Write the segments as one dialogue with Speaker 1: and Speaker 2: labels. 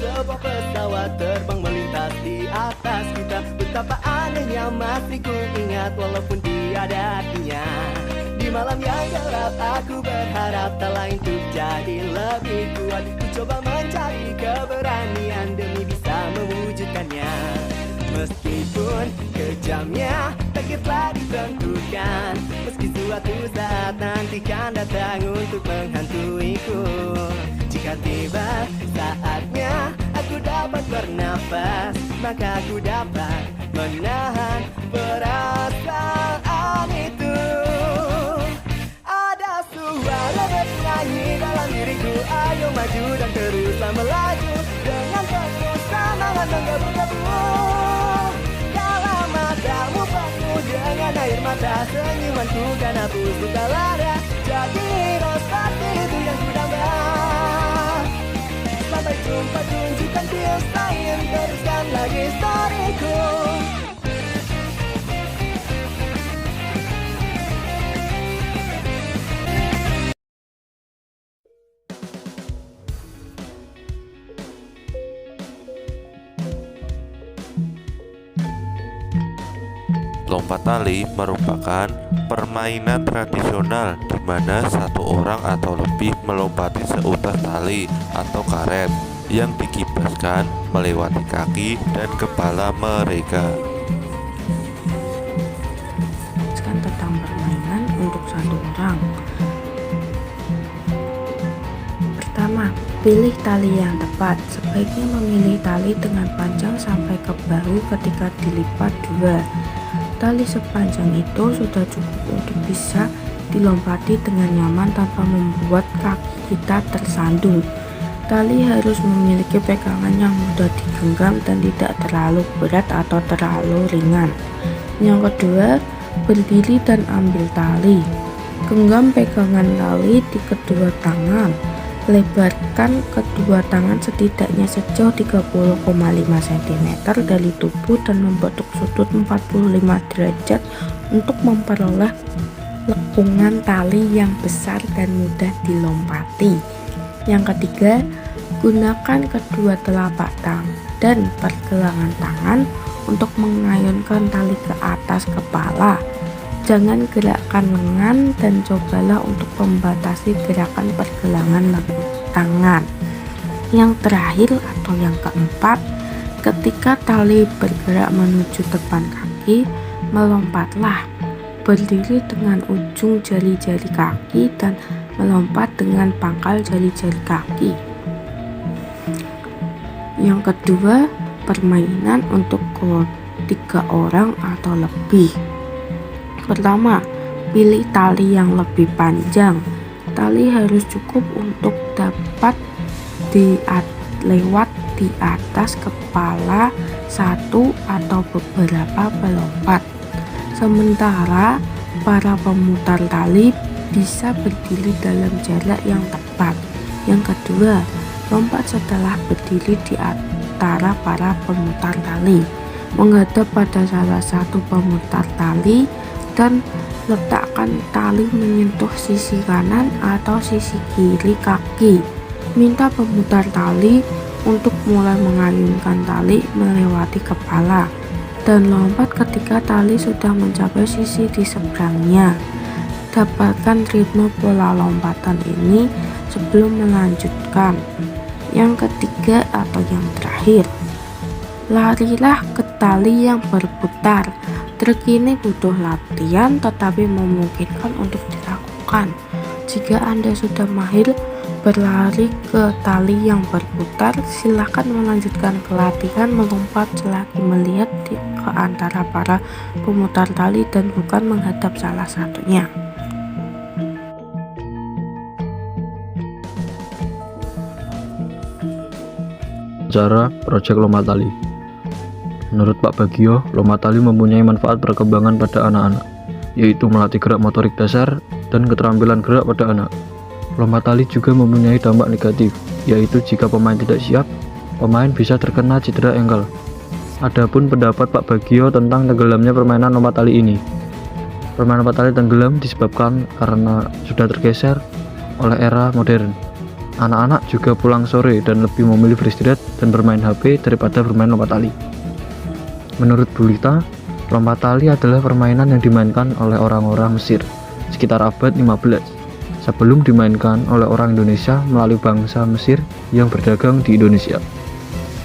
Speaker 1: sebuah pesawat terbang melintas di atas kita. Betapa anehnya masih ku ingat walaupun tiada artinya. Di malam yang gelap aku berharap tak lain untuk jadi lebih kuat. Ku coba mencari keberanian demi bisa mewujudkannya. Meskipun kejamnya takdir telah ditentukan, meski suatu saat nanti kan datang untuk menghantuiku. Jika tiba saatnya aku dapat bernafas, maka aku dapat menahan perasaan itu. Ada suara bernyanyi dalam diriku, ayo maju dan teruslah melaju dengan penuh semangat menggabung-gabung. Dalam matamu penuh dengan air mata, senyumanku kan hapus luka lara. Jadi hero seperti itu yang ku damba. Sampai jumpa, tunjukkan feels lain, teruskan lagi storyku.
Speaker 2: Lompat tali merupakan permainan tradisional di mana satu orang atau lebih melompati seutas tali atau karet yang dikibaskan melewati kaki dan kepala mereka.
Speaker 3: Tentang permainan untuk satu orang. Pertama, pilih tali yang tepat. Sebaiknya memilih tali dengan panjang sampai ke bahu ketika dilipat dua. Tali sepanjang itu sudah cukup untuk bisa dilompati dengan nyaman tanpa membuat kaki kita tersandung. Tali harus memiliki pegangan yang mudah digenggam dan tidak terlalu berat atau terlalu ringan. Yang kedua, berdiri dan ambil tali. Genggam pegangan tali di kedua tangan. Lebarkan kedua tangan setidaknya sejauh 30,5 cm dari tubuh dan membentuk sudut 45 derajat untuk memperoleh lekungan tali yang besar dan mudah dilompati. Yang ketiga, gunakan kedua telapak tangan dan pergelangan tangan untuk mengayunkan tali ke atas kepala. Jangan gerakkan lengan dan cobalah untuk membatasi gerakan pergelangan tangan. Yang terakhir atau yang keempat, ketika tali bergerak menuju depan kaki, melompatlah. Berdiri dengan ujung jari-jari kaki dan melompat dengan pangkal jari-jari kaki. Yang kedua, permainan untuk 3 orang atau lebih. Pertama, pilih tali yang lebih panjang. Tali harus cukup untuk dapat lewat di atas kepala satu atau beberapa pelompat. Sementara para pemutar tali bisa berdiri dalam jarak yang tepat. Yang kedua, lompat setelah berdiri di antara para pemutar tali. Menghadap pada salah satu pemutar tali dan letakkan tali menyentuh sisi kanan atau sisi kiri kaki. Minta pemutar tali untuk mulai mengayunkan tali melewati kepala dan lompat ketika tali sudah mencapai sisi di seberangnya. Dapatkan ritme pola lompatan ini sebelum melanjutkan. Yang ketiga atau yang terakhir, larilah ke tali yang berputar. Trik ini butuh latihan tetapi memungkinkan untuk dilakukan. Jika Anda sudah mahir berlari ke tali yang berputar, silakan melanjutkan pelatihan melompat selagi melihat ke antara para pemutar tali dan bukan menghadap salah satunya.
Speaker 4: Cara proyek lompat tali. Menurut Pak Bagio, lompat tali mempunyai manfaat perkembangan pada anak-anak, yaitu melatih gerak motorik dasar dan keterampilan gerak pada anak. Lompat tali juga mempunyai dampak negatif, yaitu jika pemain tidak siap, pemain bisa terkena cedera engkel. Adapun pendapat Pak Bagio tentang tenggelamnya permainan lompat tali ini. Permainan lompat tali tenggelam disebabkan karena sudah tergeser oleh era modern. Anak-anak juga pulang sore dan lebih memilih beristirahat dan bermain HP daripada bermain lompat tali. Menurut Bulita, lompat tali adalah permainan yang dimainkan oleh orang-orang Mesir sekitar abad 15 sebelum dimainkan oleh orang Indonesia melalui bangsa Mesir yang berdagang di Indonesia.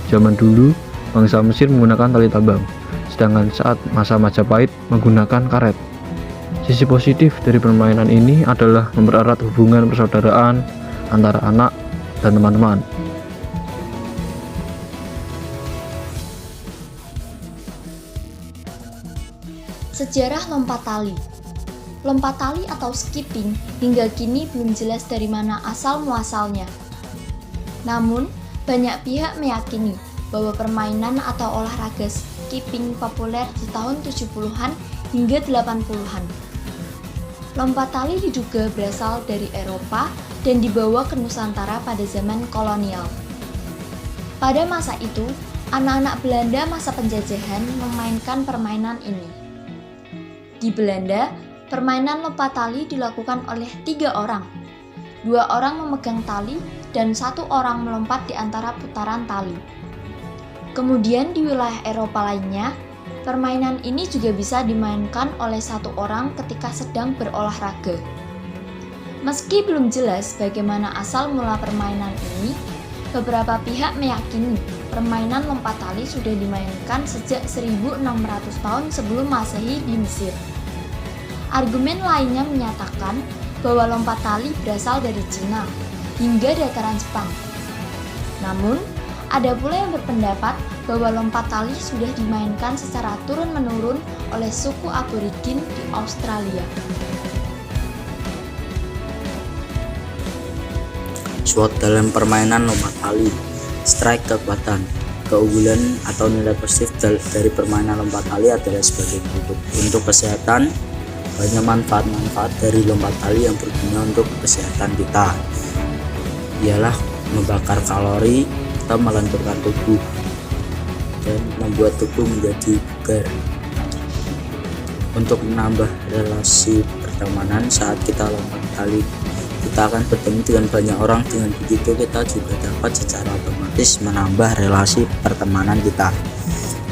Speaker 4: Zaman dulu, bangsa Mesir menggunakan tali tambang, sedangkan saat masa Majapahit menggunakan karet. Sisi positif dari permainan ini adalah mempererat hubungan persaudaraan antara anak dan teman-teman.
Speaker 5: Sejarah lompat tali. Lompat tali atau skipping hingga kini belum jelas dari mana asal-muasalnya. Namun, banyak pihak meyakini bahwa permainan atau olahraga skipping populer di tahun 70-an hingga 80-an. Lompat tali diduga berasal dari Eropa dan dibawa ke Nusantara pada zaman kolonial. Pada masa itu, anak-anak Belanda masa penjajahan memainkan permainan ini. Di Belanda, permainan lompat tali dilakukan oleh 3 orang. 2 orang memegang tali dan 1 orang melompat di antara putaran tali. Kemudian di wilayah Eropa lainnya, permainan ini juga bisa dimainkan oleh 1 orang ketika sedang berolahraga. Meski belum jelas bagaimana asal mula permainan ini, beberapa pihak meyakini permainan lompat tali sudah dimainkan sejak 1600 tahun sebelum Masehi di Mesir. Argumen lainnya menyatakan bahwa lompat tali berasal dari Cina hingga dataran Jepang. Namun, ada pula yang berpendapat bahwa lompat tali sudah dimainkan secara turun-menurun oleh suku aborigin di Australia.
Speaker 6: SWOT dalam permainan lompat tali. Strike kekuatan. Keunggulan atau nilai positif dari permainan lompat tali adalah sebagai berikut. Untuk kesehatan, banyak manfaat-manfaat dari lompat tali yang berguna untuk kesehatan kita. Ialah membakar kalori atau melenturkan tubuh dan membuat tubuh menjadi bugar. Untuk menambah relasi pertemanan saat kita lompat tali, kita akan bertemu dengan banyak orang. Dengan begitu kita juga dapat secara otomatis menambah relasi pertemanan kita.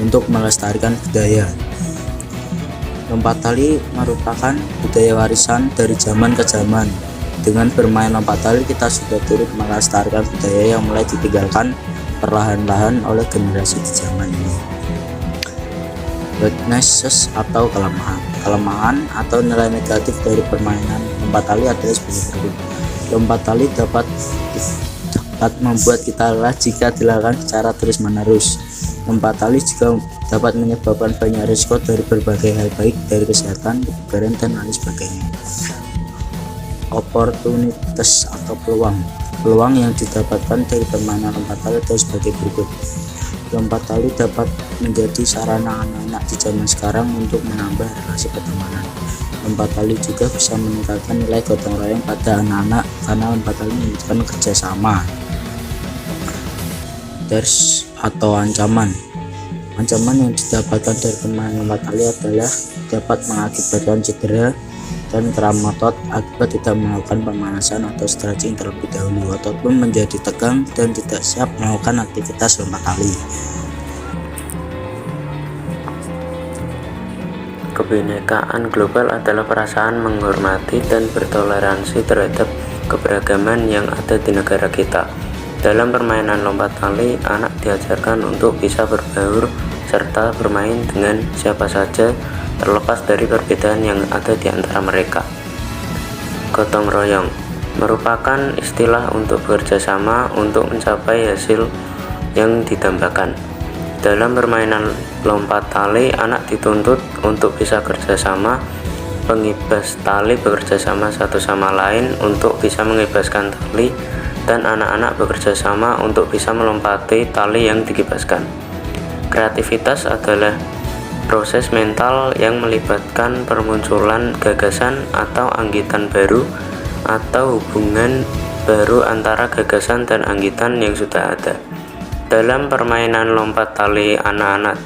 Speaker 6: Untuk melestarikan budaya, lompat tali merupakan budaya warisan dari zaman ke zaman. Dengan bermain lompat tali kita sudah turut melestarikan budaya yang mulai ditinggalkan perlahan-lahan oleh generasi di zaman ini. Weaknesses atau kelemahan atau nilai negatif dari permainan lompat tali adalah sebagai berikut. Lompat tali dapat membuat kita lelah jika dilakukan secara terus-menerus. Lompat tali juga dapat menyebabkan banyak risiko dari berbagai hal, baik dari kesehatan, kebugaran, dan lain sebagainya. Opportunities atau peluang yang didapatkan dari permainan lompat tali adalah sebagai berikut. Lompat tali dapat menjadi sarana anak-anak di zaman sekarang untuk menambah relasi pertemanan. Lompat tali juga bisa meningkatkan nilai gotong royong pada anak-anak karena lompat tali membutuhkan kerjasama. Threats atau ancaman yang didapatkan dari permainan lompat tali adalah dapat mengakibatkan cedera dan traumatot akibat tidak melakukan pemanasan atau stretching terlebih dahulu, ataupun menjadi tegang dan tidak siap melakukan aktivitas lompat tali.
Speaker 7: Kebinekaan global adalah perasaan menghormati dan bertoleransi terhadap keberagaman yang ada di negara kita. Dalam permainan lompat tali, anak diajarkan untuk bisa berbaur serta bermain dengan siapa saja terlepas dari perbedaan yang ada di antara mereka. Gotong royong merupakan istilah untuk bekerja sama untuk mencapai hasil yang didambakan. Dalam permainan lompat tali, anak dituntut untuk bisa kerjasama. Pengibas tali bekerja sama satu sama lain untuk bisa mengibaskan tali, dan anak-anak bekerja sama untuk bisa melompati tali yang dikibaskan. Kreativitas adalah proses mental yang melibatkan permunculan gagasan atau anggitan baru atau hubungan baru antara gagasan dan anggitan yang sudah ada. Dalam permainan lompat tali, anak-anak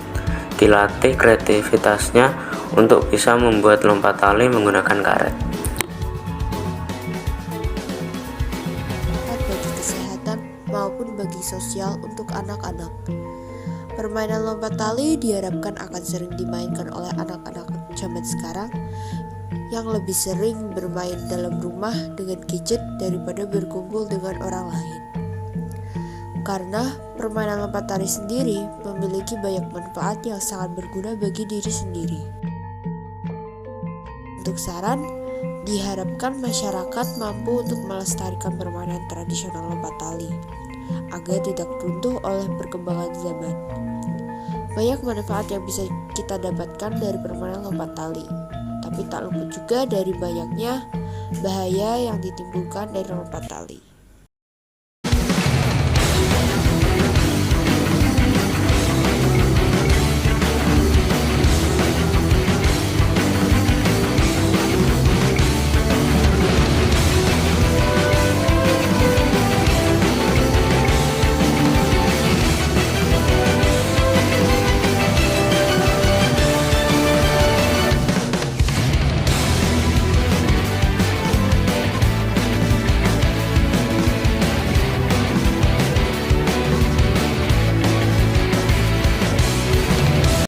Speaker 7: dilatih kreativitasnya untuk bisa membuat lompat tali menggunakan karet.
Speaker 8: bagi sosial untuk anak-anak. Permainan lompat tali diharapkan akan sering dimainkan oleh anak-anak zaman sekarang yang lebih sering bermain dalam rumah dengan gadget daripada berkumpul dengan orang lain. Karena permainan lompat tali sendiri memiliki banyak manfaat yang sangat berguna bagi diri sendiri. Untuk saran, diharapkan masyarakat mampu untuk melestarikan permainan tradisional lompat tali agar tidak runtuh oleh perkembangan zaman. Banyak manfaat yang bisa kita dapatkan dari permainan lompat tali, tapi tak luput juga dari banyaknya bahaya yang ditimbulkan dari lompat tali.